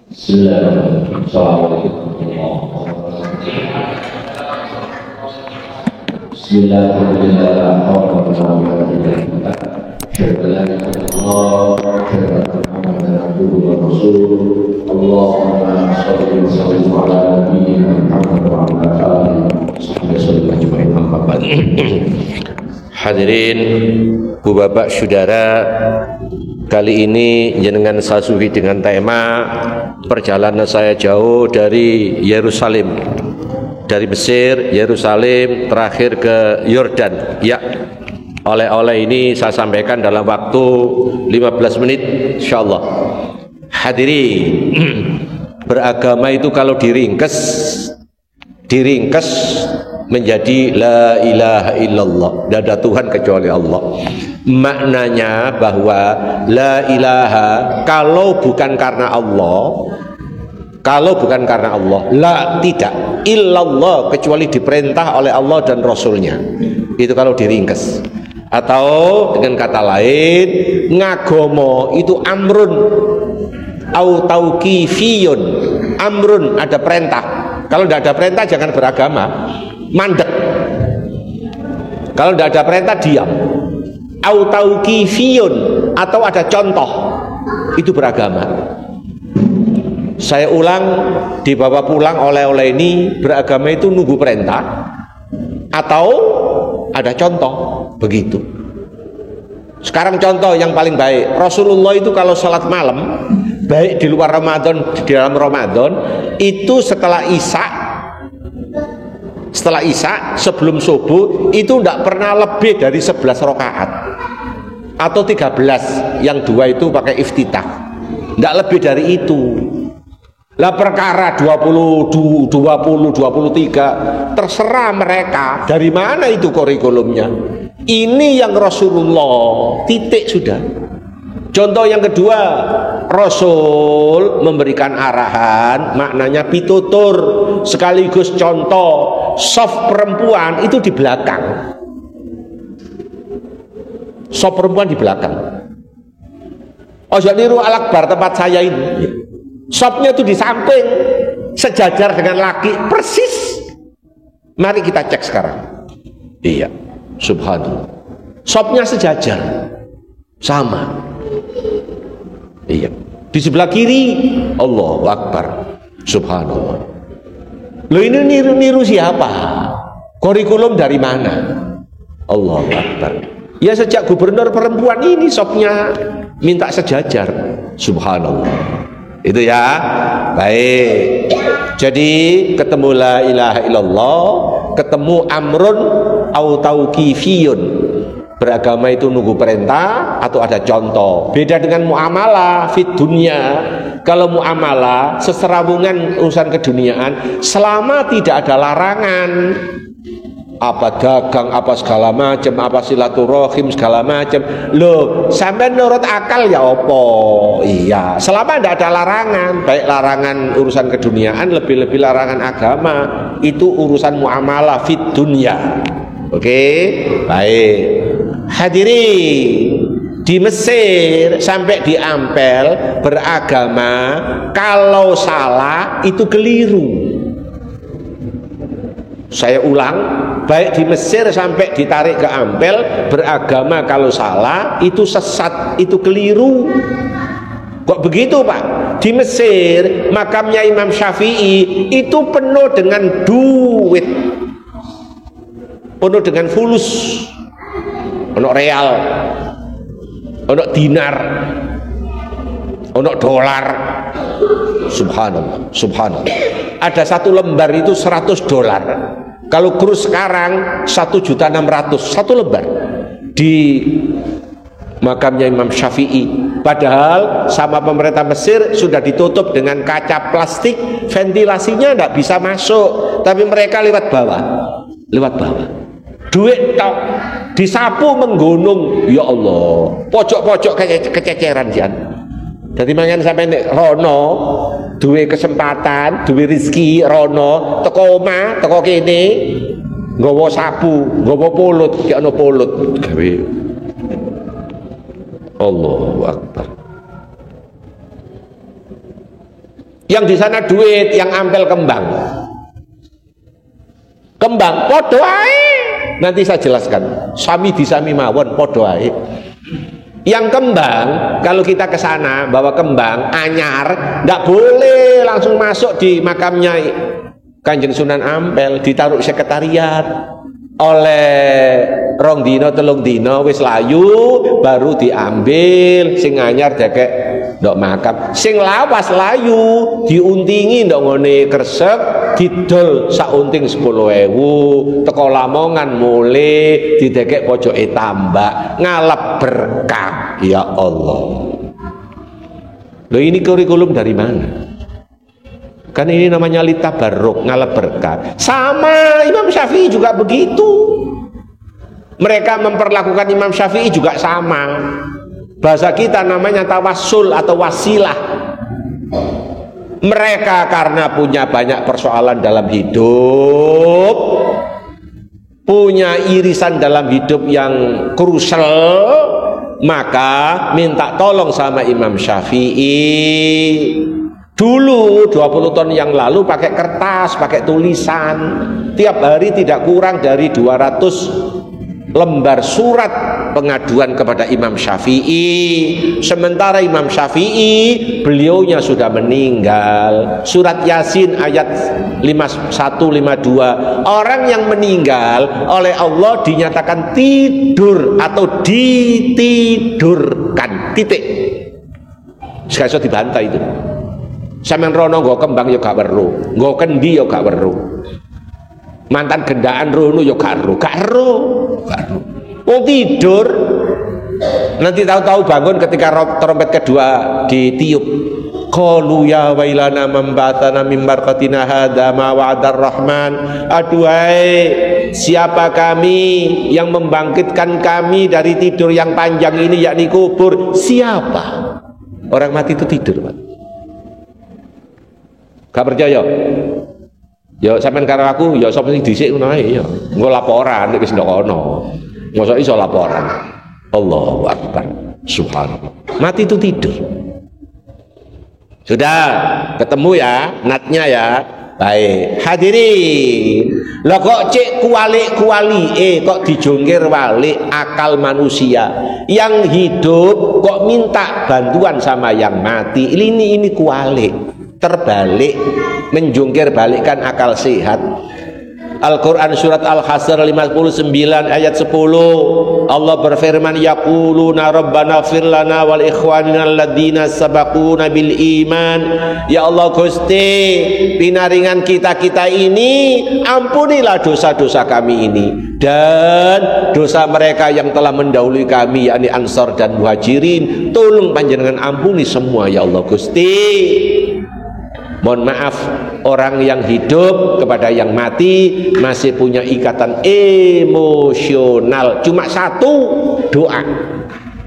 Bismillahirrahmanirrahim. Assalamualaikum warahmatullahi wabarakatuh. Hadirin Bu Bapak Saudara, kali ini jenengan sasuhi dengan tema perjalanan saya jauh dari Yerusalem, dari Mesir, Yerusalem, terakhir ke Yordan. Ya, oleh-oleh ini saya sampaikan dalam waktu 15 menit insyaallah. Hadirin, beragama itu kalau diringkes menjadi la ilaha illallah, tidak ada Tuhan kecuali Allah. Maknanya bahwa la ilaha kalau bukan karena Allah, la tidak illallah kecuali diperintah oleh Allah dan Rasulnya. Itu kalau diringkes. Atau dengan kata lain, ngagomo itu amrun au tauqifiyun. Amrun ada perintah. Kalau tidak ada perintah jangan beragama, mandek. Kalau tidak ada perintah diam. Au tauqifiyun atau ada contoh, itu beragama. Saya ulang, dibawa pulang oleh-oleh ini, beragama itu nunggu perintah atau ada contoh, begitu. Sekarang contoh yang paling baik, Rasulullah itu kalau sholat malam, baik di luar Ramadan, di dalam Ramadan, itu setelah Isya sebelum subuh itu tidak pernah lebih dari 11 rakaat atau 13, yang 2 itu pakai iftitah, tidak lebih dari itu. Lah perkara 20, 23 terserah mereka dari mana itu kurikulumnya. Ini yang Rasulullah, titik sudah. Contoh yang kedua, Rasul memberikan arahan, maknanya pitutur sekaligus contoh. Soft perempuan itu di belakang. Soft perempuan di belakang. Ojo niru Al-Akbar tempat saya ini. Softnya itu di samping, sejajar dengan laki, persis. Mari kita cek sekarang. Iya, subhanallah. Softnya sejajar, sama. Iya. Di sebelah kiri, Allahu Akbar, subhanallah. Loh, ini niru siapa? Kurikulum dari mana? Allahu Akbar. Ya sejak gubernur perempuan ini softnya minta sejajar, subhanallah. Itu ya, baik. Jadi ketemu la ilaha illallah, ketemu amrun au tauqifiyun. Beragama itu nunggu perintah atau ada contoh. Beda dengan muamalah fit dunya. Kalau muamalah seserawungan urusan keduniaan, selama tidak ada larangan, apa dagang, apa segala macam, apa silaturahim segala macam. Loh, sampai menurut akal ya opo? Iya, selama tidak ada larangan, baik larangan urusan keduniaan, lebih-lebih larangan agama, itu urusan muamalah fit dunya. Oke, baik. Hadirin, di Mesir sampai di Ampel beragama kalau salah itu keliru. Saya ulang, baik di Mesir sampai ditarik ke Ampel beragama kalau salah itu sesat, itu keliru. Kok begitu Pak? Di Mesir makamnya Imam Syafi'i itu penuh dengan duit, penuh dengan fulus, penuh real, penuh dinar, penuh dolar. Subhanallah, subhanallah. Ada satu lembar itu 100 dolar. Kalau kurs sekarang 1.600.000 satu lembar di makamnya Imam Syafi'i. Padahal sama pemerintah Mesir sudah ditutup dengan kaca plastik, ventilasinya tidak bisa masuk, tapi mereka lewat bawah. Duit tok disapu menggunung, ya Allah. Pojok-pojok kececeran jian. Jadi mangan sampai nek rono duwe kesempatan, duwe rezeki rono, teko omah, teko kene, nggawa sapu, nggawa pulut, ki ana pulut gawe. Allahu Akbar. Yang di sana duit, yang ampel kembang. Kembang podo ae. Nanti saya jelaskan. Sami disami mawon podo ae. Yang kembang, kalau kita ke sana bawa kembang anyar, nggak boleh langsung masuk di makamnya Kanjeng Sunan Ampel, ditaruh sekretariat. Oleh rong dino telung dino wis layu baru diambil, sing anyar dekek ndok makam, sing lawas layu diuntingi ndok ngene kresek didol saunting 10.000, teko Lamongan mulai didekek pojoke tambak ngalap berkah. Ya Allah, loh ini kurikulum dari mana? Kan ini namanya litabarruk, ngalap berkah. Sama Imam Syafi'i juga begitu. Mereka memperlakukan Imam Syafi'i juga sama. Bahasa kita namanya tawassul atau wasilah. Mereka karena punya banyak persoalan dalam hidup, punya irisan dalam hidup yang krusial, maka minta tolong sama Imam Syafi'i. Dulu 20 tahun yang lalu pakai kertas, pakai tulisan. Tiap hari tidak kurang dari 200 lembar surat pengaduan kepada Imam Syafi'i. Sementara Imam Syafi'i beliaunya sudah meninggal. Surat Yasin ayat 51-52, orang yang meninggal oleh Allah dinyatakan tidur atau ditidurkan, titik. Sekali so dibantah itu. Sampeyan rono nggo kembang ya gak weruh, nggo kendi ya gak weruh. Mantan gendaan rono ya gak weruh, gak weruh. Wong tidur nanti tahu-tahu bangun ketika trompet kedua ditiup. Qalu ya wailana mambatana mim marqatina hadza ma wa'adar rahman. Aduhai, siapa kami yang membangkitkan kami dari tidur yang panjang ini, yakni kubur? Siapa? Orang mati itu tidur, Pak. Gak percaya? Ya sampean karo aku ya sapa sing dhisik ngono ae ya. Engko laporan nek wis ndok ono. Mosok iso laporan. Allahu Akbar. Subhanallah. Mati itu tidur. Sudah ketemu ya natnya ya. Baik, hadirin. Lah kok cek kuali kok dijongkir walik akal manusia. Yang hidup kok minta bantuan sama yang mati. Ini kualik. Terbalik, menjungkir balikkan akal sehat. Al-Quran surat Al-Hasr 59 ayat 10, Allah berfirman, yaquluna rabbana ighfir lana wal ikhwanina alladzina sabaquna bil iman. Ya Allah Gusti, pinaringan kita ini, ampunilah dosa-dosa kami ini dan dosa mereka yang telah mendahului kami, yakni Ansar dan Muhajirin. Tolong panjenengan ampuni semua ya Allah Gusti. Mohon maaf, orang yang hidup kepada yang mati masih punya ikatan emosional. Cuma satu, doa,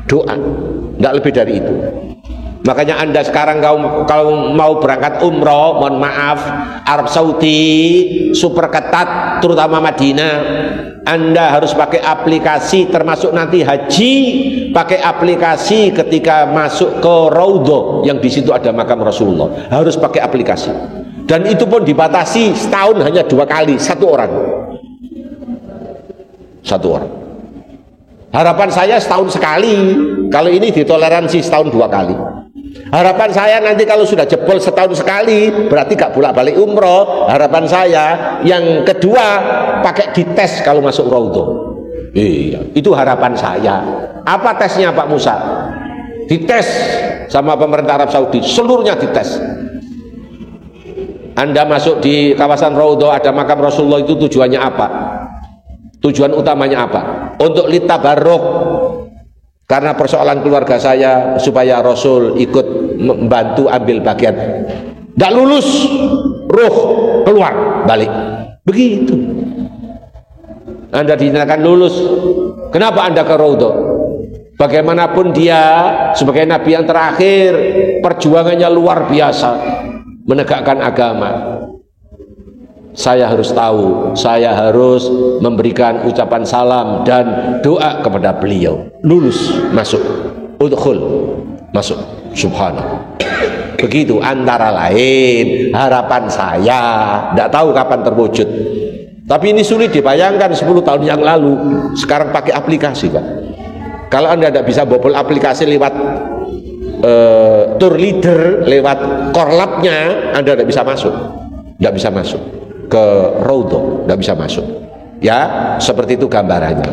tidak lebih dari itu. Makanya Anda sekarang kalau mau berangkat umroh, mohon maaf, Arab Saudi super ketat, terutama Madinah. Anda harus pakai aplikasi, termasuk nanti haji, pakai aplikasi ketika masuk ke Raudhah yang di situ ada makam Rasulullah. Harus pakai aplikasi. Dan itu pun dibatasi setahun hanya 2 kali, satu orang. Harapan saya setahun sekali. Kalau ini ditoleransi setahun 2 kali. Harapan saya nanti kalau sudah jebol setahun sekali, berarti gak bolak-balik umroh. Harapan saya yang kedua pakai dites kalau masuk Raudhah. Iya, itu harapan saya. Apa tesnya Pak Musa? Dites sama pemerintah Arab Saudi, seluruhnya dites. Anda masuk di kawasan Raudhah ada makam Rasulullah, itu tujuannya apa? Tujuan utamanya apa? Untuk litabarruk. Karena persoalan keluarga saya, supaya Rasul ikut membantu ambil bagian. Tidak lulus, ruh keluar balik. Begitu. Anda dinyatakan lulus. Kenapa Anda ke Raudhah? Bagaimanapun dia sebagai nabi yang terakhir, perjuangannya luar biasa menegakkan agama. Saya harus tahu, saya harus memberikan ucapan salam dan doa kepada beliau. Lulus, masuk, udkhul, masuk. Subhanallah. Begitu antara lain harapan saya, tidak tahu kapan terwujud. Tapi ini sulit dibayangkan 10 tahun yang lalu. Sekarang pakai aplikasi, Pak. Kalau Anda tidak bisa bobol aplikasi lewat tour leader, lewat korlapnya, Anda tidak bisa masuk. Tidak bisa masuk ke Raudhah, tidak bisa masuk. Ya, seperti itu gambarannya.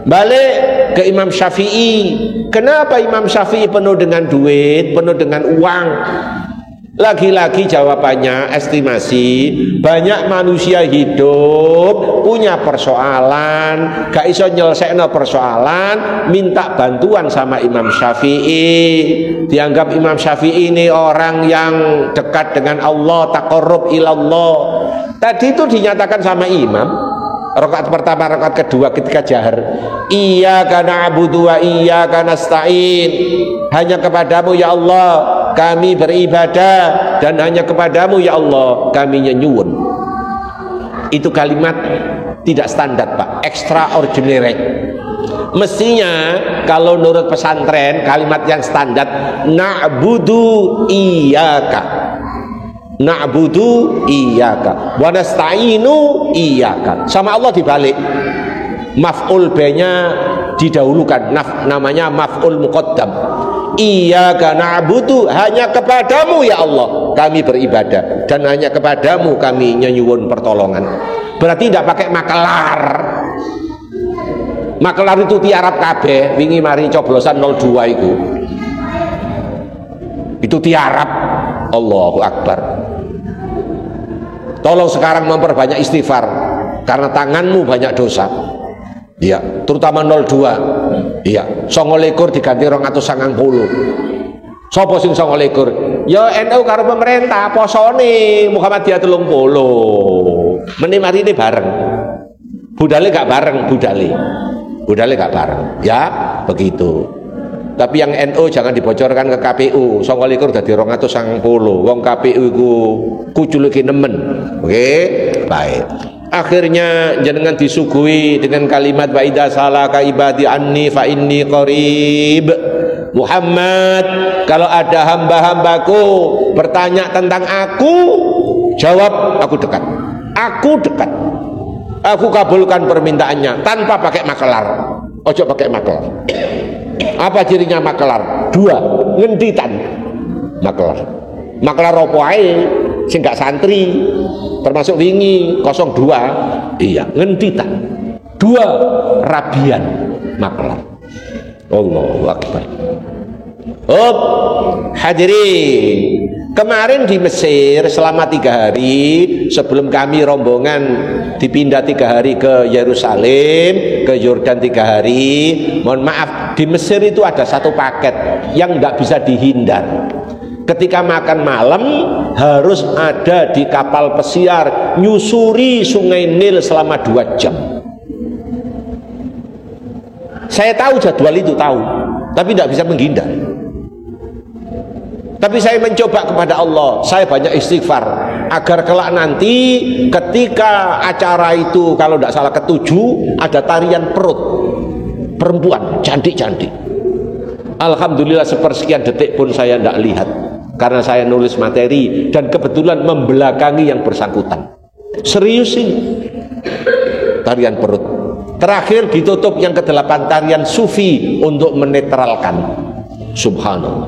Balik ke Imam Syafi'i. Kenapa Imam Syafi'i penuh dengan duit, penuh dengan uang? Lagi-lagi jawabannya estimasi. Banyak manusia hidup punya persoalan, gak iso nyelesaikno persoalan, minta bantuan sama Imam Syafi'i. Dianggap Imam Syafi'i ini orang yang dekat dengan Allah, taqarrub ilallah. Tadi itu dinyatakan sama imam, rakaat pertama, rakaat kedua ketika jahar, iyyaka na'budu wa iyyaka nasta'in. Hanya kepadamu ya Allah kami beribadah, dan hanya kepadamu ya Allah kami nyenyuwun. Itu kalimat tidak standar, Pak, extraordinary. Mestinya kalau menurut pesantren kalimat yang standar na'budu iyyaka, na'budu iyyaka wa nasta'inu iyyaka. Sama Allah dibalik, maf'ul B-nya didahulukan, namanya maf'ul muqaddam. Iyyaka na'budu, hanya kepadamu ya Allah kami beribadah, dan hanya kepadamu kami nyuwun pertolongan. Berarti tidak pakai makelar. Makelar itu tiarap kabeh, wingi mari coblosan 02 itu tiarap. Allahu Akbar. Tolong sekarang memperbanyak istighfar karena tanganmu banyak dosa. Iya, terutama 02. Iya, 29 diganti 290. Sopo sing 29? Ya NU karo pemerintah, posone Muhammadiyah 30. Meni mari ini bareng. Budale gak bareng, budale gak bareng. Ya, begitu. Tapi yang NU jangan dibocorkan ke KPU. 29 dadi 290. Wong KPU iku kucul iki nemen. Oke, baik. Akhirnya jenengan disuguhi dengan kalimat wa idza salaka ibadi anni fa inni qarib. Muhammad, kalau ada hamba-hambaku bertanya tentang aku, jawab aku dekat. Aku dekat. Aku kabulkan permintaannya tanpa pakai makelar. Ojo pakai makelar. Apa cirinya makelar? 2, ngenditan makelar. Makelar opo ae sing gak santri, termasuk wingi 02. Iya, ngenditan. 2, rabian makelar. Allahu Akbar. Hadirin, kemarin di Mesir selama 3 hari sebelum kami rombongan dipindah 3 hari ke Yerusalem, ke Yordan 3 hari. Mohon maaf, di Mesir itu ada satu paket yang nggak bisa dihindar. Ketika makan malam harus ada di kapal pesiar nyusuri Sungai Nil selama 2 jam. Saya tahu jadwal itu, tahu, tapi tidak bisa menghindar. Tapi saya mencoba kepada Allah, saya banyak istighfar agar kelak nanti ketika acara itu, kalau tidak salah ke-7, ada tarian perut perempuan cantik-cantik. Alhamdulillah sepersekian detik pun saya tidak lihat karena saya nulis materi dan kebetulan membelakangi yang bersangkutan. Serius ini tarian perut. Terakhir ditutup yang ke-8 tarian sufi untuk menetralkan. Subhanallah.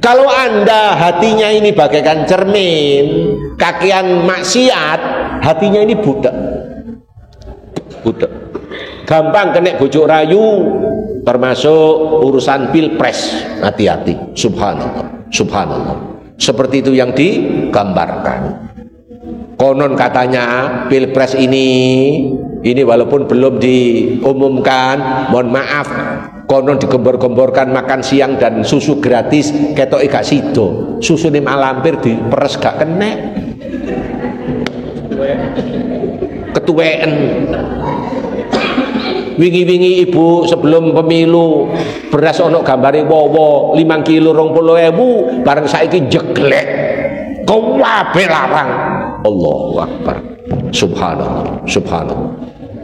Kalau Anda hatinya ini bagaikan cermin, kakian maksiat, hatinya ini budak. Gampang kena bujuk rayu, termasuk urusan pilpres. Hati-hati. Subhanallah. Subhanallah. Seperti itu yang digambarkan. Konon katanya pilpres ini walaupun belum diumumkan, mohon maaf, konon digembor-gemborkan makan siang dan susu gratis, ketok gak sido, susu ini malampir diperes gak kena, ketuaan. Wingi-wingi ibu sebelum pemilu beras ono gambare wowo 5 kilo 20.000, bareng saiki jeglek kabeh larang. Allahu Akbar. Subhanallah. Subhanallah.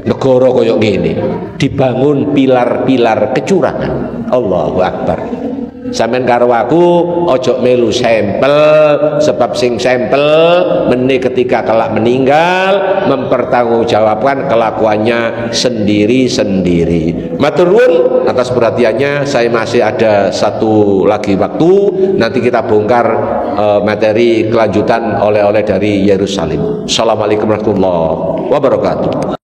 Negara koyok gini dibangun pilar-pilar kecurangan. Allahu Akbar. sampean karo aku ojo melu sampel, sebab sing sampel meni ketika kelak meninggal mempertanggungjawabkan kelakuannya sendiri-sendiri. Matur nuwun atas perhatiannya. Saya masih ada satu lagi waktu, nanti kita bongkar materi kelanjutan oleh-oleh dari Yerusalem. Assalamualaikum warahmatullahi wabarakatuh.